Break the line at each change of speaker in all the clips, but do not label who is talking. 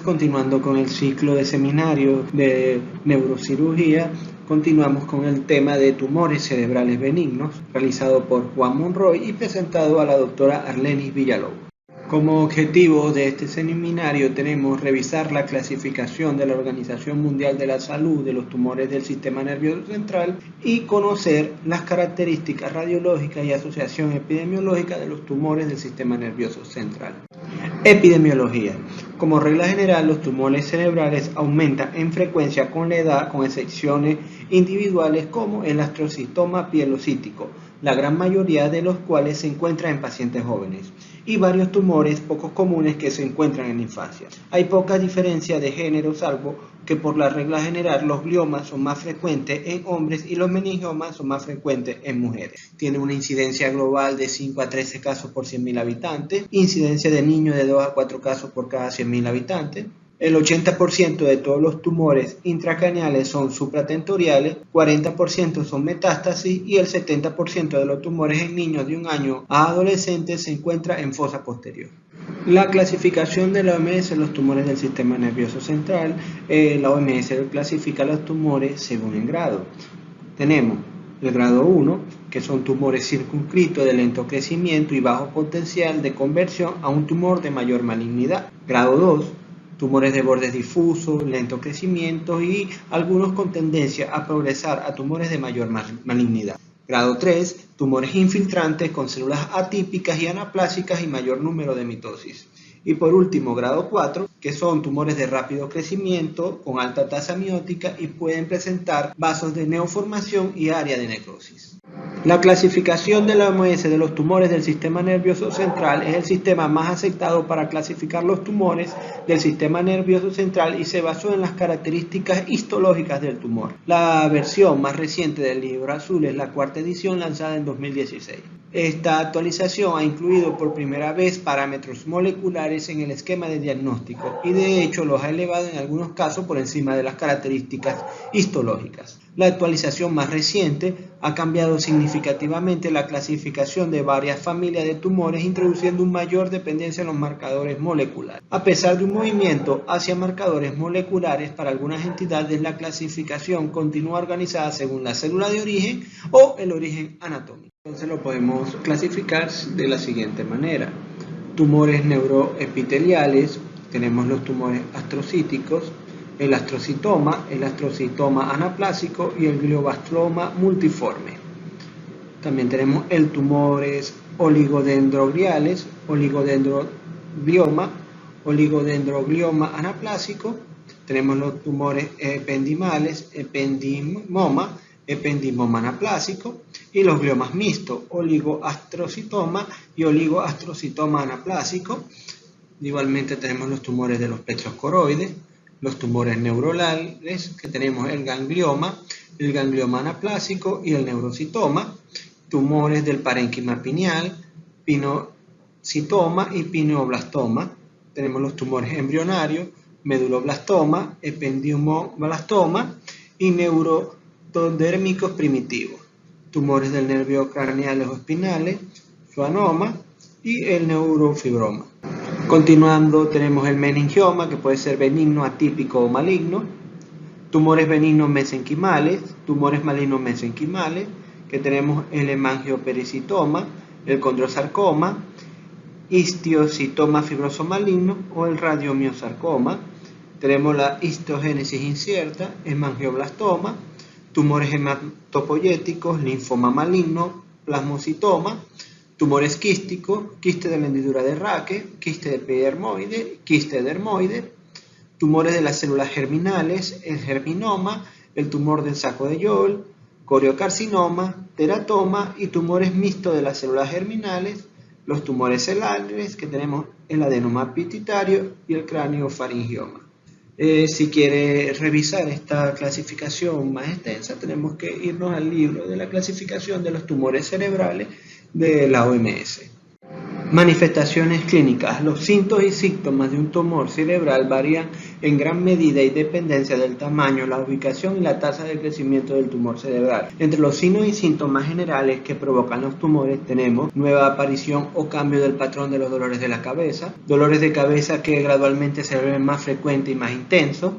continuando con el ciclo de seminario de neurocirugía, continuamos con el tema de tumores cerebrales benignos, realizado por Juan Monroy y presentado a la doctora Arlenis Villalobos. Como objetivo de este seminario tenemos revisar la clasificación de la Organización Mundial de la Salud de los tumores del sistema nervioso central y conocer las características radiológicas y asociación epidemiológica de los tumores del sistema nervioso central. Epidemiología. Como regla general, los tumores cerebrales aumentan en frecuencia con la edad, con excepciones individuales como el astrocitoma pielocítico, la gran mayoría de los cuales se encuentran en pacientes jóvenes, y varios tumores poco comunes que se encuentran en la infancia. Hay poca diferencia de género, salvo que por la regla general los gliomas son más frecuentes en hombres y los meningiomas son más frecuentes en mujeres. Tiene una incidencia global de 5 a 13 casos por 100.000 habitantes, incidencia de niños de 2 a 4 casos por cada 100.000 habitantes. El 80% de todos los tumores intracraneales son supratentoriales, 40% son metástasis y el 70% de los tumores en niños de 1 año a adolescentes se encuentra en fosa posterior. La clasificación de la OMS de los tumores del sistema nervioso central. La OMS clasifica los tumores según el grado. Tenemos el grado 1, que son tumores circunscritos de lento crecimiento y bajo potencial de conversión a un tumor de mayor malignidad. Grado 2, tumores de bordes difusos, lento crecimiento y algunos con tendencia a progresar a tumores de mayor malignidad. Grado 3, tumores infiltrantes con células atípicas y anaplásicas y mayor número de mitosis. Y por último, grado 4, que son tumores de rápido crecimiento con alta tasa miótica y pueden presentar vasos de neoformación y área de necrosis. La clasificación de la OMS de los tumores del sistema nervioso central es el sistema más aceptado para clasificar los tumores del sistema nervioso central y se basó en las características histológicas del tumor. La versión más reciente del libro azul es la 4ª edición lanzada en 2016. Esta actualización ha incluido por primera vez parámetros moleculares en el esquema de diagnóstico y de hecho los ha elevado en algunos casos por encima de las características histológicas. La actualización más reciente ha cambiado significativamente la clasificación de varias familias de tumores, introduciendo una mayor dependencia en los marcadores moleculares. A pesar de un movimiento hacia marcadores moleculares para algunas entidades, la clasificación continúa organizada según la célula de origen o el origen anatómico. Entonces lo podemos clasificar de la siguiente manera. Tumores neuroepiteliales, tenemos los tumores astrocíticos, el astrocitoma anaplásico y el glioblastoma multiforme. También tenemos el tumores oligodendrogliales, oligodendroglioma anaplásico. Tenemos los tumores ependimales, ependimoma anaplásico y los gliomas mixtos, oligoastrocitoma y oligoastrocitoma anaplásico. Igualmente tenemos los tumores de los plexos coroides, los tumores neuronales, que tenemos el ganglioma anaplásico y el neurocitoma, tumores del parénquima pineal, pinocitoma y pineoblastoma. Tenemos los tumores embrionarios, meduloblastoma, ependimoblastoma y neurotodérmicos primitivos, tumores del nervio craneales o espinales, schwannoma y el neurofibroma. Continuando tenemos el meningioma, que puede ser benigno, atípico o maligno, tumores benignos mesenquimales, tumores malignos mesenquimales, que tenemos el hemangiopericitoma, el condrosarcoma, histiocitoma fibroso maligno o el radiomiosarcoma. Tenemos la histogénesis incierta, hemangioblastoma, tumores hematopoyéticos, linfoma maligno, plasmocitoma, tumores quísticos, quiste de la hendidura de Raque, quiste de epidermoide, quiste dermoide, tumores de las células germinales, el germinoma, el tumor del saco de Yol, coriocarcinoma, teratoma y tumores mixtos de las células germinales, los tumores celulares, que tenemos el adenoma pituitario y el craniofaringioma. Si quiere revisar esta clasificación más extensa, tenemos que irnos al libro de la clasificación de los tumores cerebrales de la OMS. Manifestaciones clínicas. Los síntomas y síntomas de un tumor cerebral varían en gran medida y dependencia del tamaño, la ubicación y la tasa de crecimiento del tumor cerebral. Entre los signos y síntomas generales que provocan los tumores tenemos nueva aparición o cambio del patrón de los dolores de la cabeza, dolores de cabeza que gradualmente se vuelven más frecuentes y más intensos,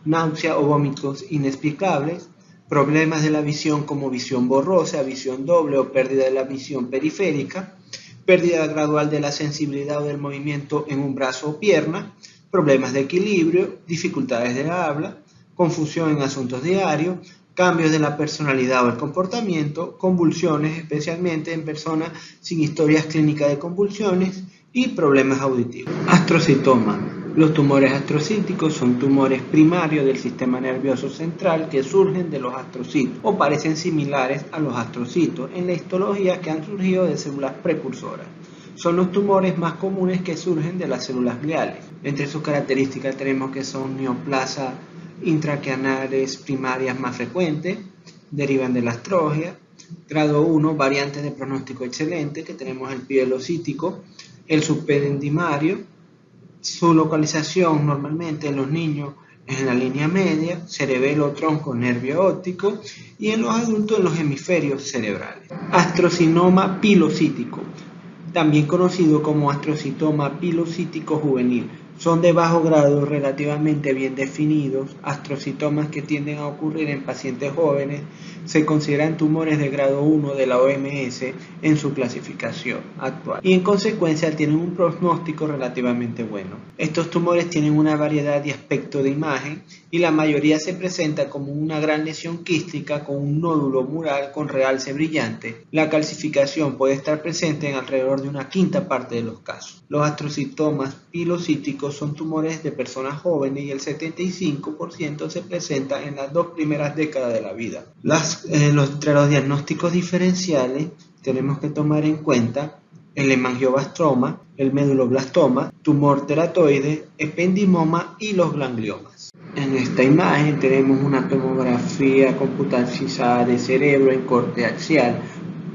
náusea o vómitos inexplicables, problemas de la visión como visión borrosa, visión doble o pérdida de la visión periférica, pérdida gradual de la sensibilidad o del movimiento en un brazo o pierna, problemas de equilibrio, dificultades de la habla, confusión en asuntos diarios, cambios de la personalidad o el comportamiento, convulsiones, especialmente en personas sin historias clínicas de convulsiones y problemas auditivos. Astrocitoma. Los tumores astrocíticos son tumores primarios del sistema nervioso central que surgen de los astrocitos o parecen similares a los astrocitos en la histología que han surgido de células precursoras. Son los tumores más comunes que surgen de las células gliales. Entre sus características tenemos que son neoplasias intracraniales primarias más frecuentes, derivan de la astrología. Grado 1, variantes de pronóstico excelente, que tenemos el pielocítico, el subendimario. Su localización normalmente en los niños es en la línea media, cerebelo, tronco, nervio óptico y en los adultos en los hemisferios cerebrales. Astrocinoma pilocítico, también conocido como astrocitoma pilocítico juvenil. Son de bajo grado relativamente bien definidos, astrocitomas que tienden a ocurrir en pacientes jóvenes, se consideran tumores de grado 1 de la OMS en su clasificación actual y en consecuencia tienen un pronóstico relativamente bueno. Estos tumores tienen una variedad de aspectos de imagen y la mayoría se presenta como una gran lesión quística con un nódulo mural con realce brillante. La calcificación puede estar presente en alrededor de una quinta parte de los casos. Los astrocitomas pilocíticos son tumores de personas jóvenes y el 75% se presenta en las 2 primeras décadas de la vida. Entre los diagnósticos diferenciales tenemos que tomar en cuenta el hemangioblastoma, el meduloblastoma, tumor teratoide, ependimoma y los gangliomas. En esta imagen tenemos una tomografía computarizada de cerebro en corte axial,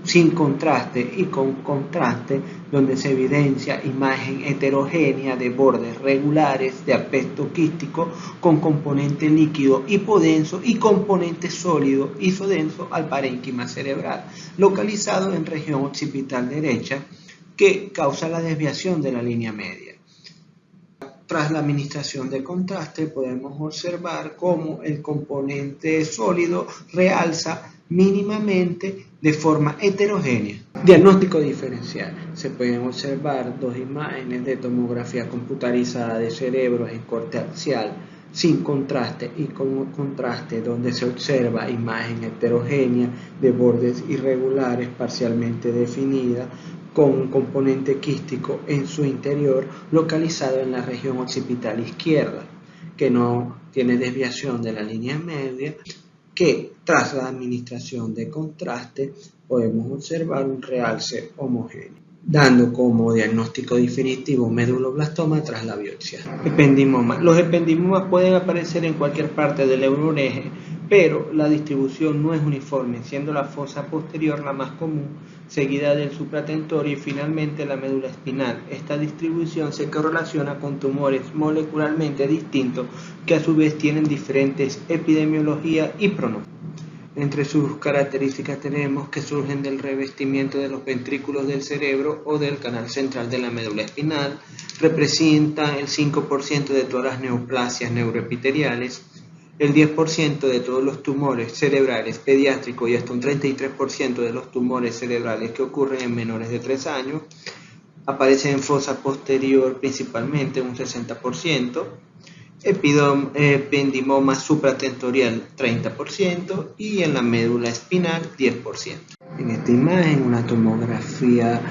sin contraste y con contraste, donde se evidencia imagen heterogénea de bordes regulares de aspecto quístico con componente líquido hipodenso y componente sólido isodenso al parénquima cerebral, localizado en región occipital derecha, que causa la desviación de la línea media. Tras la administración de contraste podemos observar cómo el componente sólido realza mínimamente de forma heterogénea. Diagnóstico diferencial. Se pueden observar 2 imágenes de tomografía computarizada de cerebro en corte axial sin contraste y con contraste, donde se observa imagen heterogénea de bordes irregulares parcialmente definida con un componente quístico en su interior localizado en la región occipital izquierda, que no tiene desviación de la línea media, que tras la administración de contraste podemos observar un realce homogéneo, dando como diagnóstico definitivo meduloblastoma tras la biopsia. Ependimoma. Los ependimomas pueden aparecer en cualquier parte del neuroeje, pero la distribución no es uniforme, siendo la fosa posterior la más común, seguida del supratentorio y finalmente la médula espinal. Esta distribución se correlaciona con tumores molecularmente distintos que a su vez tienen diferentes epidemiología y pronóstico. Entre sus características tenemos que surgen del revestimiento de los ventrículos del cerebro o del canal central de la médula espinal, representan el 5% de todas las neoplasias neuroepiteliales, el 10% de todos los tumores cerebrales pediátricos y hasta un 33% de los tumores cerebrales que ocurren en menores de 3 años, aparecen en fosa posterior principalmente un 60%, ependimoma supratentorial 30% y en la médula espinal 10%. En esta imagen una tomografía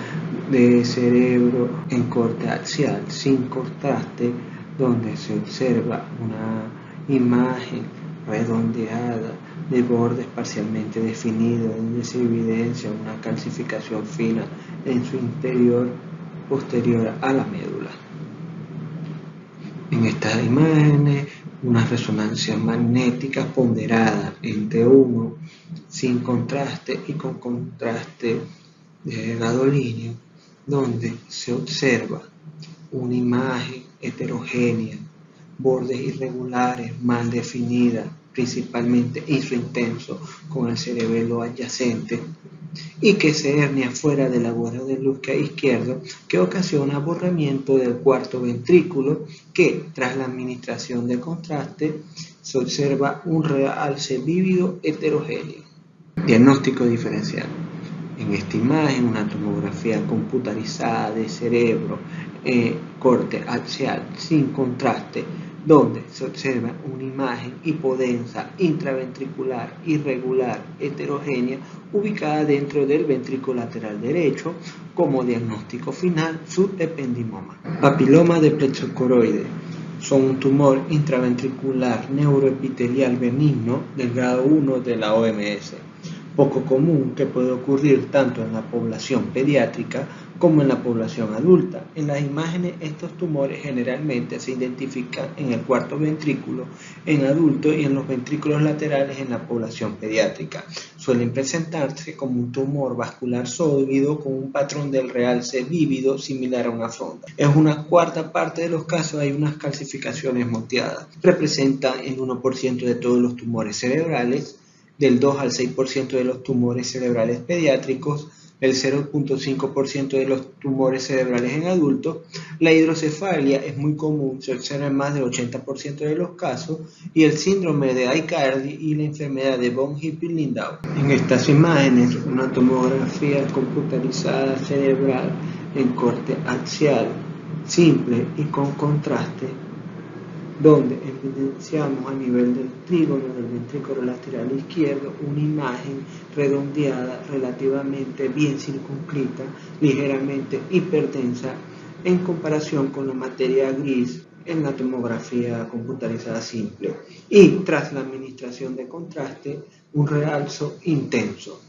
de cerebro en corte axial sin contraste, donde se observa una imagen redondeada de bordes parcialmente definidos, donde se evidencia una calcificación fina en su interior posterior a la médula. En estas imágenes, una resonancia magnética ponderada entre 1 sin contraste y con contraste de grado líneo, donde se observa una imagen heterogénea, bordes irregulares, mal definidas, principalmente intenso con el cerebelo adyacente, y que se hernia fuera del agujero de Lütke izquierdo, que ocasiona borramiento del cuarto ventrículo, que tras la administración de contraste se observa un realce vívido heterogéneo. Diagnóstico diferencial. En esta imagen, una tomografía computarizada de cerebro, corte axial sin contraste, donde se observa una imagen hipodensa intraventricular irregular heterogénea ubicada dentro del ventrículo lateral derecho. Como diagnóstico final, subependimoma. Papiloma de plexo coroide son un tumor intraventricular neuroepitelial benigno del grado 1 de la OMS, poco común, que puede ocurrir tanto en la población pediátrica como en la población adulta. En las imágenes, estos tumores generalmente se identifican en el cuarto ventrículo en adultos y en los ventrículos laterales en la población pediátrica. Suelen presentarse como un tumor vascular sólido con un patrón del realce vívido similar a una sonda. En una cuarta parte de los casos hay unas calcificaciones moteadas. Representan el 1% de todos los tumores cerebrales, del 2 al 6% de los tumores cerebrales pediátricos, el 0.5% de los tumores cerebrales en adultos. La hidrocefalia es muy común, se observa en más del 80% de los casos, y el síndrome de Aicardi y la enfermedad de von Hippel-Lindau. En estas imágenes, una tomografía computarizada cerebral en corte axial simple y con contraste, donde evidenciamos a nivel del trígono del ventrículo lateral izquierdo una imagen redondeada, relativamente bien circunscrita, ligeramente hipertensa en comparación con la materia gris en la tomografía computarizada simple, y tras la administración de contraste un realzo intenso.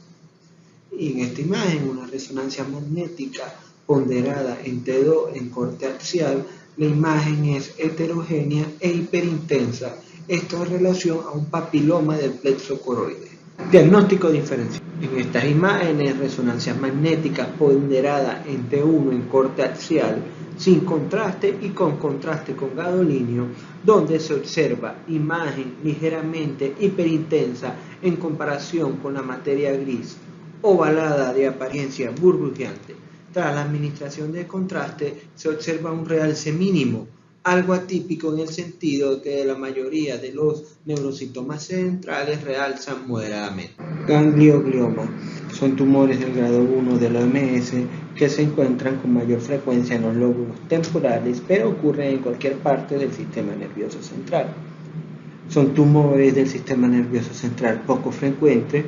Y en esta imagen, una resonancia magnética ponderada en T2 en corte axial, la imagen es heterogénea e hiperintensa. Esto en relación a un papiloma del plexo coroide. Diagnóstico diferencial. En estas imágenes, resonancia magnética ponderada en T1 en corte axial, sin contraste y con contraste con gadolinio, donde se observa imagen ligeramente hiperintensa en comparación con la materia gris, ovalada de apariencia burbujeante. Tras la administración de contraste se observa un realce mínimo, algo atípico en el sentido que la mayoría de los neurocitomas centrales realzan moderadamente. Ganglioglioma son tumores del grado 1 de la OMS que se encuentran con mayor frecuencia en los lóbulos temporales, pero ocurren en cualquier parte del sistema nervioso central. Son tumores del sistema nervioso central poco frecuentes,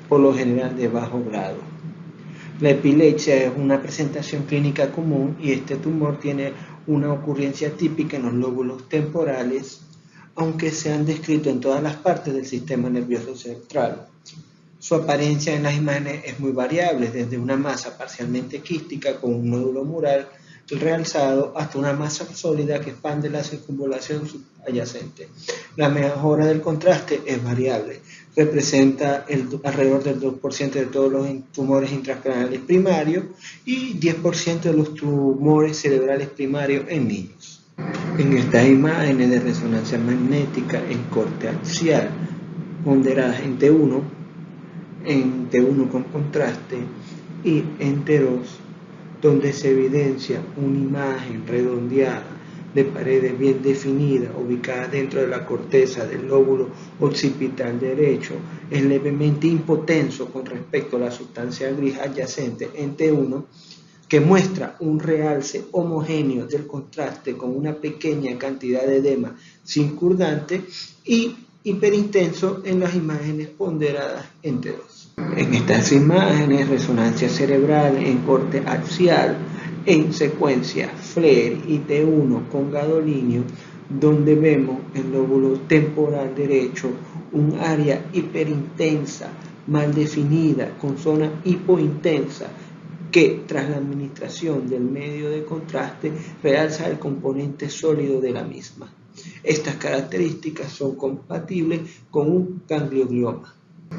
por lo general de bajo grado. La epilepsia es una presentación clínica común y este tumor tiene una ocurrencia típica en los lóbulos temporales, aunque se han descrito en todas las partes del sistema nervioso central. Su apariencia en las imágenes es muy variable, desde una masa parcialmente quística con un nódulo mural realzado hasta una masa sólida que expande la circunvalación subyacente. La mejora del contraste es variable, representa alrededor del 2% de todos los tumores intracraneales primarios y 10% de los tumores cerebrales primarios en niños. En estas imágenes de resonancia magnética en corte axial, ponderadas en T1 con contraste y en T2, donde se evidencia una imagen redondeada de paredes bien definidas ubicadas dentro de la corteza del lóbulo occipital derecho, es levemente hipotenso con respecto a la sustancia gris adyacente en T1, que muestra un realce homogéneo del contraste con una pequeña cantidad de edema circundante, y hiperintenso en las imágenes ponderadas en T2. En estas imágenes, resonancia cerebral en corte axial, en secuencia FLAIR y T1 con gadolinio, donde vemos el lóbulo temporal derecho, un área hiperintensa, mal definida, con zona hipointensa, que tras la administración del medio de contraste realza el componente sólido de la misma. Estas características son compatibles con un ganglioglioma.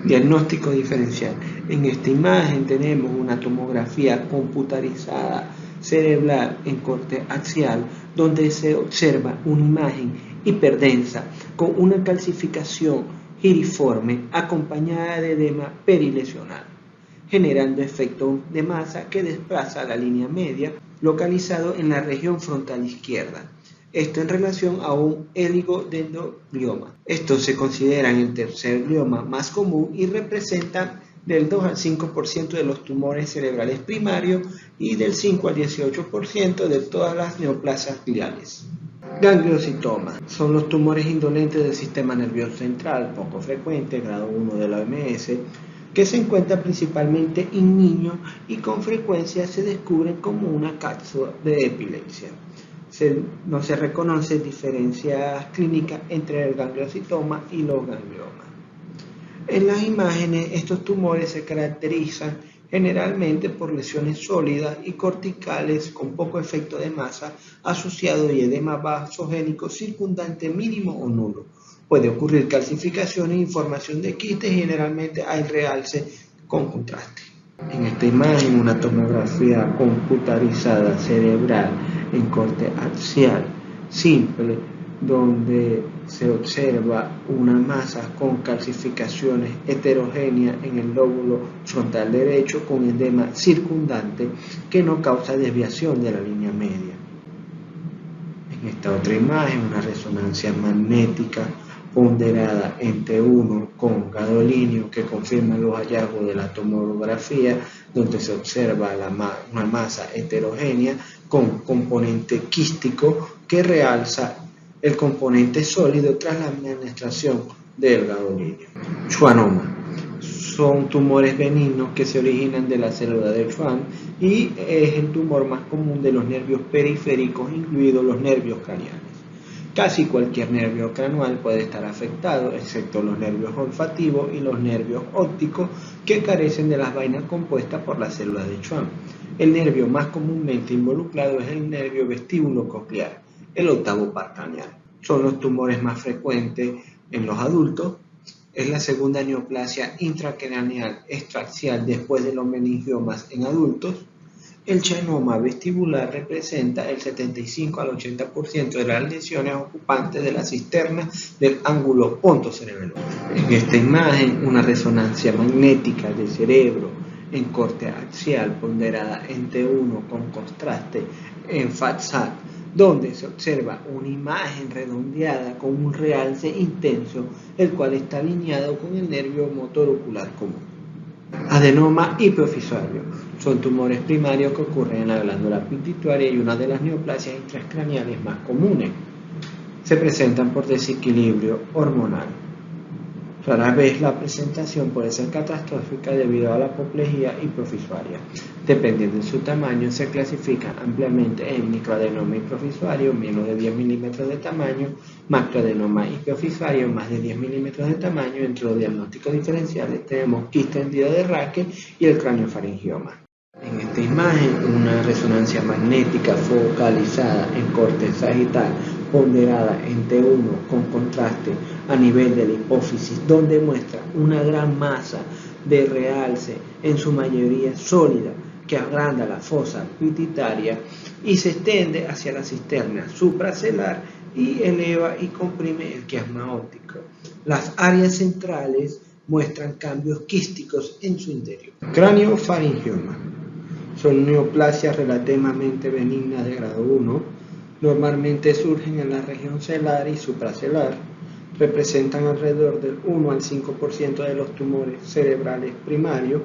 Diagnóstico diferencial. En esta imagen tenemos una tomografía computarizada cerebral en corte axial, donde se observa una imagen hiperdensa con una calcificación giriforme acompañada de edema perilesional, generando efecto de masa que desplaza la línea media localizado en la región frontal izquierda. Esto en relación a un oligodendroglioma. Estos se consideran el tercer glioma más común y representan del 2 al 5% de los tumores cerebrales primarios y del 5 al 18% de todas las neoplasias gliales. Gangliositoma son los tumores indolentes del sistema nervioso central, poco frecuentes, grado 1 de la OMS, que se encuentran principalmente en niños y con frecuencia se descubren como una cápsula de epilepsia. No se reconocen diferencias clínicas entre el gangliositoma y los gangliomas. En las imágenes, estos tumores se caracterizan generalmente por lesiones sólidas y corticales con poco efecto de masa asociado y edema vasogénico circundante mínimo o nulo. Puede ocurrir calcificaciones y formación de quistes y generalmente hay realce con contraste. En esta imagen, una tomografía computarizada cerebral en corte axial simple, donde se observa una masa con calcificaciones heterogéneas en el lóbulo frontal derecho con edema circundante que no causa desviación de la línea media. En esta otra imagen, una resonancia magnética ponderada en T1 con gadolinio que confirma los hallazgos de la tomografía, donde se observa una masa heterogénea con componente quístico que realza el componente sólido tras la administración del gadolinio. Schwannoma son tumores benignos que se originan de la célula de Schwann y es el tumor más común de los nervios periféricos, incluidos los nervios craneales. Casi cualquier nervio craneal puede estar afectado, excepto los nervios olfativos y los nervios ópticos que carecen de las vainas compuestas por las células de Schwann. El nervio más comúnmente involucrado es el nervio vestíbulo coclear, el octavo par craneal. Son los tumores más frecuentes en los adultos. Es la segunda neoplasia intracraneal extraaxial después de los meningiomas en adultos. El schwannoma vestibular representa el 75 al 80% de las lesiones ocupantes de la cisterna del ángulo pontocerebelo. En esta imagen, una resonancia magnética del cerebro en corte axial ponderada en T1 con contraste en FATSAT, donde se observa una imagen redondeada con un realce intenso, el cual está alineado con el nervio motor ocular común. Adenoma hipofisario son tumores primarios que ocurren en la glándula pituitaria y una de las neoplasias intracraneales más comunes. Se presentan por desequilibrio hormonal. Rara vez la presentación puede ser catastrófica debido a la apoplejía hipofisaria. Dependiendo de su tamaño, se clasifican ampliamente en microadenoma hipofisario, menos de 10 milímetros de tamaño, macroadenoma hipofisario, más de 10 milímetros de tamaño. Entre los diagnósticos diferenciales tenemos quiste hendida de Raquel y el craniofaringioma. En esta imagen, una resonancia magnética focalizada en corte sagital ponderada en T1 con contraste a nivel de la hipófisis, donde muestra una gran masa de realce, en su mayoría sólida, que agranda la fosa pituitaria y se extiende hacia la cisterna supracelular y eleva y comprime el quiasma óptico. Las áreas centrales muestran cambios quísticos en su interior. Craniofaringioma son neoplasias relativamente benignas de grado 1. Normalmente surgen en la región celular y supracelular. Representan alrededor del 1 al 5% de los tumores cerebrales primarios.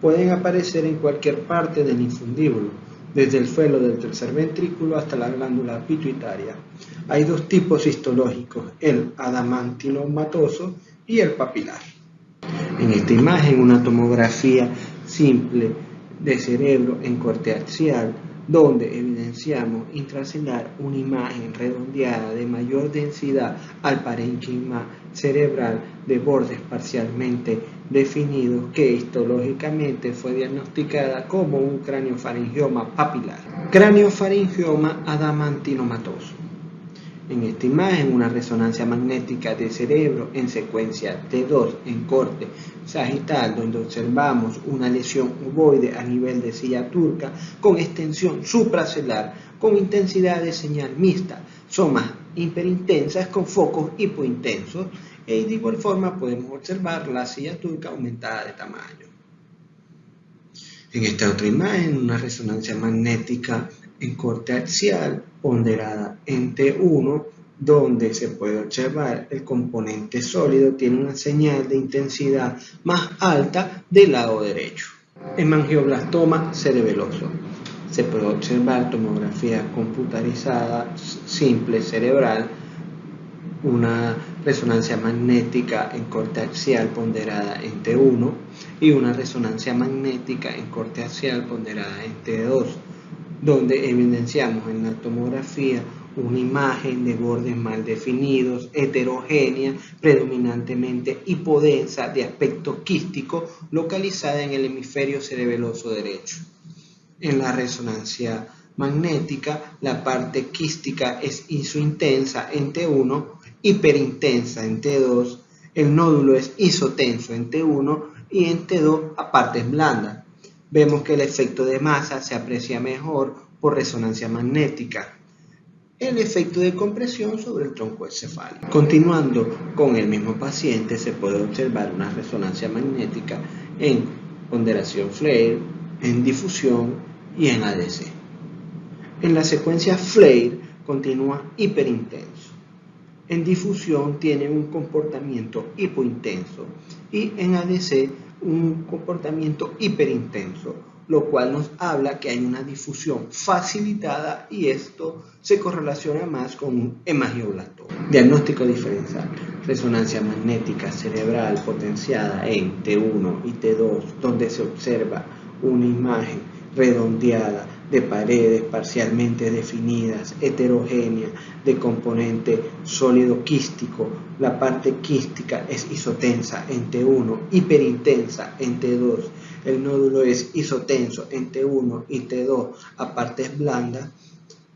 Pueden aparecer en cualquier parte del infundíbulo, desde el suelo del tercer ventrículo hasta la glándula pituitaria. Hay dos tipos histológicos, el adamantinomatoso y el papilar. En esta imagen, una tomografía simple de cerebro en corte axial, donde evidenciamos intracelular una imagen redondeada de mayor densidad al parénquima cerebral de bordes parcialmente definidos que histológicamente fue diagnosticada como un craniofaringioma papilar. Craniofaringioma adamantinomatoso. En esta imagen, una resonancia magnética de cerebro en secuencia T2 en corte sagital, donde observamos una lesión ovoide a nivel de silla turca con extensión supracelular con intensidad de señal mixta, somas hiperintensas con focos hipointensos, y de igual forma podemos observar la silla turca aumentada de tamaño. En esta otra imagen, una resonancia magnética en corte axial ponderada en T1, donde se puede observar el componente sólido tiene una señal de intensidad más alta del lado derecho. Hemangioblastoma cerebeloso. Se puede observar tomografía computarizada simple cerebral, una resonancia magnética en corte axial ponderada en T1 y una resonancia magnética en corte axial ponderada en T2, donde evidenciamos en la tomografía una imagen de bordes mal definidos, heterogénea, predominantemente hipodensa, de aspecto quístico, localizada en el hemisferio cerebeloso derecho. En la resonancia magnética, la parte quística es isointensa en T1, hiperintensa en T2, el nódulo es isotenso en T1 y en T2 a partes blandas. Vemos que el efecto de masa se aprecia mejor por resonancia magnética. El efecto de compresión sobre el tronco encefálico. Continuando con el mismo paciente, se puede observar una resonancia magnética en ponderación FLAIR, en difusión y en ADC. En la secuencia FLAIR continúa hiperintenso. En difusión tiene un comportamiento hipointenso y en ADC un comportamiento hiperintenso, lo cual nos habla que hay una difusión facilitada y esto se correlaciona más con un hemangioblastoma. Diagnóstico diferencial: resonancia magnética cerebral potenciada en T1 y T2, donde se observa una imagen redondeada de paredes parcialmente definidas, heterogénea, de componente sólido quístico. La parte quística es isotensa en T1, hiperintensa en T2. El nódulo es isotenso en T1 y T2 a partes blandas,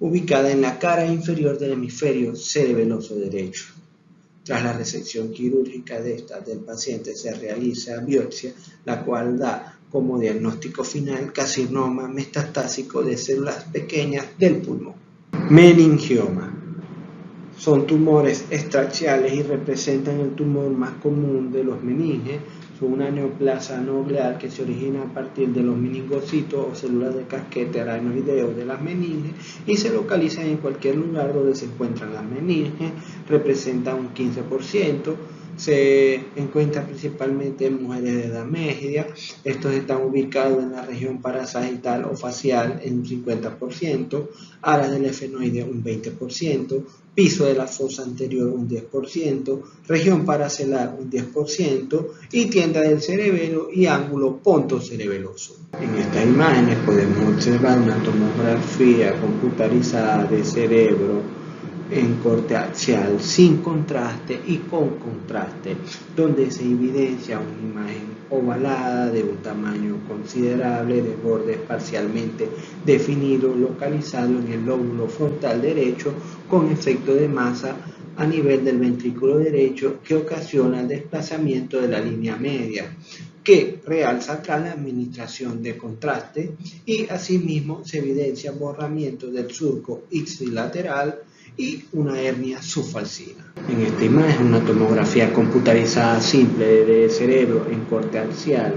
ubicada en la cara inferior del hemisferio cerebeloso derecho. Tras la resección quirúrgica del paciente se realiza biopsia, la cual da como diagnóstico final carcinoma metastásico de células pequeñas del pulmón. Meningioma. Son tumores extrachiales y representan el tumor más común de los meninges. Son una neoplasia nuclear que se origina a partir de los meningocitos o células de casquete aracnoideo de las meninges y se localizan en cualquier lugar donde se encuentran las meninges. Representa un 15%. Se encuentra principalmente en mujeres de edad media. Estos están ubicados en la región parasagital o facial en un 50%, alas del efenoide un 20%, piso de la fosa anterior un 10%, región paracelar un 10% y tienda del cerebelo y ángulo pontocerebeloso. En estas imágenes podemos observar una tomografía computarizada de cerebro en corte axial sin contraste y con contraste, donde se evidencia una imagen ovalada de un tamaño considerable de bordes parcialmente definidos localizado en el lóbulo frontal derecho con efecto de masa a nivel del ventrículo derecho que ocasiona el desplazamiento de la línea media, que realza tras la administración de contraste, y asimismo se evidencia borramiento del surco ipsilateral y una hernia subfalcina. En esta imagen una tomografía computarizada simple de cerebro en corte axial,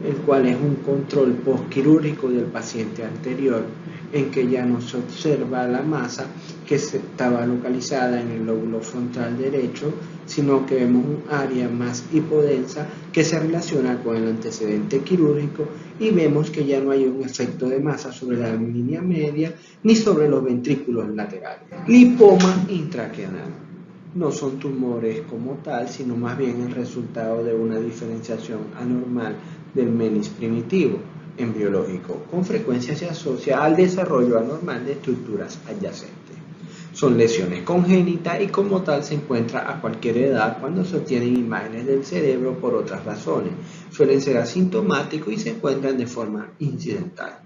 el cual es un control postquirúrgico del paciente anterior, en que ya no se observa la masa que estaba localizada en el lóbulo frontal derecho, sino que vemos un área más hipodensa que se relaciona con el antecedente quirúrgico y vemos que ya no hay un efecto de masa sobre la línea media ni sobre los ventrículos laterales. Lipoma intracraneal. No son tumores como tal, sino más bien el resultado de una diferenciación anormal del menis primitivo embriológico. Con frecuencia se asocia al desarrollo anormal de estructuras adyacentes. Son lesiones congénitas y como tal se encuentra a cualquier edad cuando se obtienen imágenes del cerebro por otras razones. Suelen ser asintomáticos y se encuentran de forma incidental.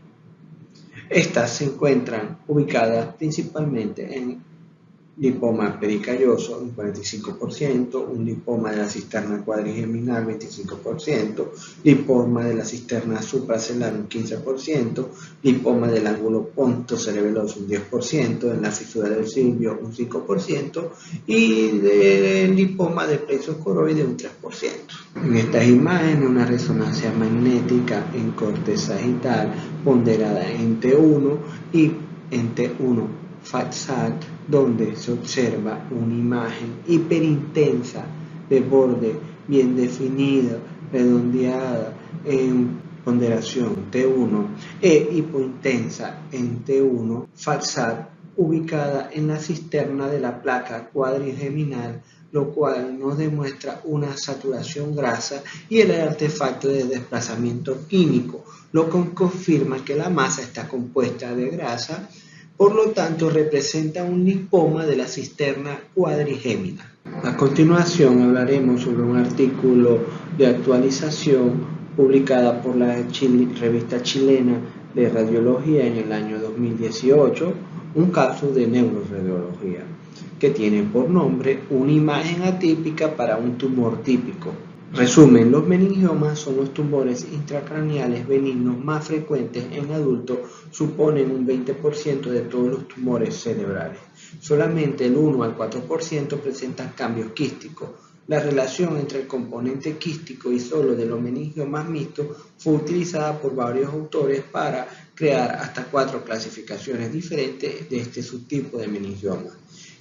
Estas se encuentran ubicadas principalmente en lipoma pericalloso un 45%, un lipoma de la cisterna cuadrigeminal 25%, lipoma de la cisterna supracelular un 15%, lipoma del ángulo pontocerebeloso un 10%, en la fisura del silvio un 5% y del lipoma del plexo coroide un 3%. En estas imágenes una resonancia magnética en corte sagital ponderada en T1 y en T1 FATSAT, donde se observa una imagen hiperintensa de borde bien definida, redondeada en ponderación T1 e hipointensa en T1 FATSAT, ubicada en la cisterna de la placa cuadrigeminal, lo cual nos demuestra una saturación grasa y el artefacto de desplazamiento químico, lo que confirma que la masa está compuesta de grasa. Por lo tanto, representa un lipoma de la cisterna cuadrigémina. A continuación hablaremos sobre un artículo de actualización publicada por la revista chilena de radiología en el año 2018, un caso de neuroradiología, que tiene por nombre una imagen atípica para un tumor típico. Resumen, los meningiomas son los tumores intracraneales benignos más frecuentes en adultos, suponen un 20% de todos los tumores cerebrales. Solamente el 1 al 4% presentan cambios quísticos. La relación entre el componente quístico y solo de los meningiomas mixtos fue utilizada por varios autores para crear hasta 4 clasificaciones diferentes de este subtipo de meningioma.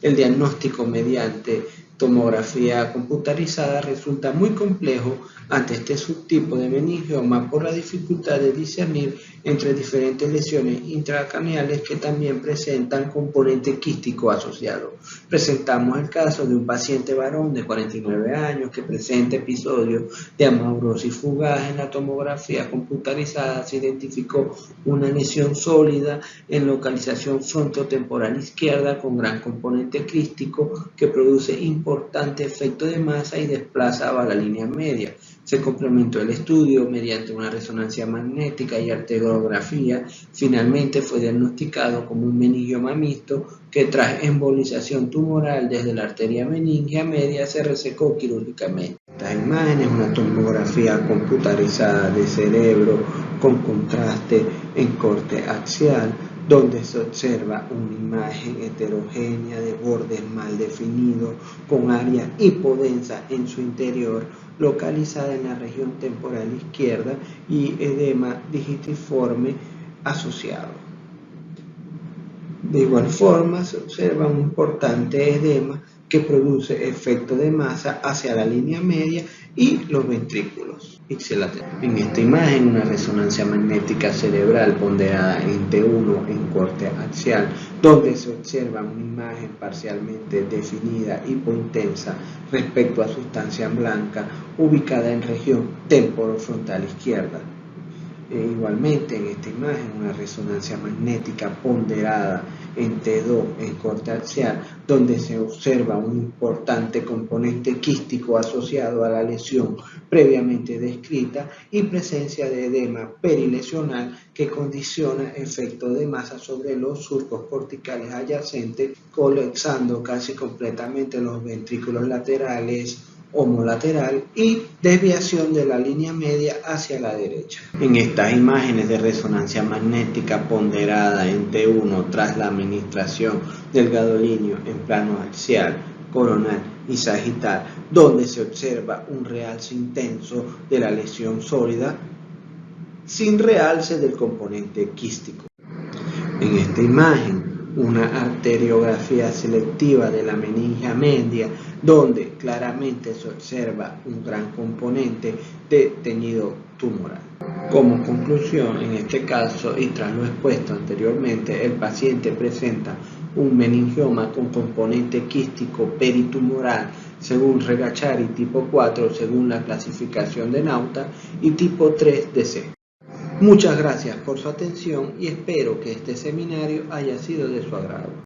El diagnóstico mediante tomografía computarizada resulta muy complejo ante este subtipo de meningioma por la dificultad de discernir entre diferentes lesiones intracraneales que también presentan componente quístico asociado. Presentamos el caso de un paciente varón de 49 años que presenta episodios de amaurosis fugaz. En la tomografía computarizada se identificó una lesión sólida en localización frontotemporal izquierda con gran componente quístico que produce importante efecto de masa y desplaza la línea media. Se complementó el estudio mediante una resonancia magnética y arteriografía. Finalmente fue diagnosticado como un meningioma mixto que tras embolización tumoral desde la arteria meningia media se resecó quirúrgicamente. Esta imagen es una tomografía computarizada de cerebro con contraste en corte axial, donde se observa una imagen heterogénea de bordes mal definidos con área hipodensa en su interior, localizada en la región temporal izquierda y edema digitiforme asociado. De igual forma se observa un importante edema que produce efecto de masa hacia la línea media y los ventrículos ipsilaterales. En esta imagen una resonancia magnética cerebral ponderada en T1 en corte axial, donde se observa una imagen parcialmente definida hipointensa respecto a sustancia blanca ubicada en región temporofrontal izquierda. Igualmente en esta imagen una resonancia magnética ponderada en T2 en corte axial, donde se observa un importante componente quístico asociado a la lesión previamente descrita y presencia de edema perilesional que condiciona efecto de masa sobre los surcos corticales adyacentes, colapsando casi completamente los ventrículos laterales homolateral y desviación de la línea media hacia la derecha. En estas imágenes de resonancia magnética ponderada en T1 tras la administración del gadolinio en plano axial, coronal y sagital, donde se observa un realce intenso de la lesión sólida sin realce del componente quístico. En esta imagen una arteriografía selectiva de la meningia media, donde claramente se observa un gran componente de teñido tumoral. Como conclusión, en este caso y tras lo expuesto anteriormente, el paciente presenta un meningioma con componente quístico peritumoral según Regachari tipo 4 según la clasificación de Nauta y tipo 3 de C. Muchas gracias por su atención y espero que este seminario haya sido de su agrado.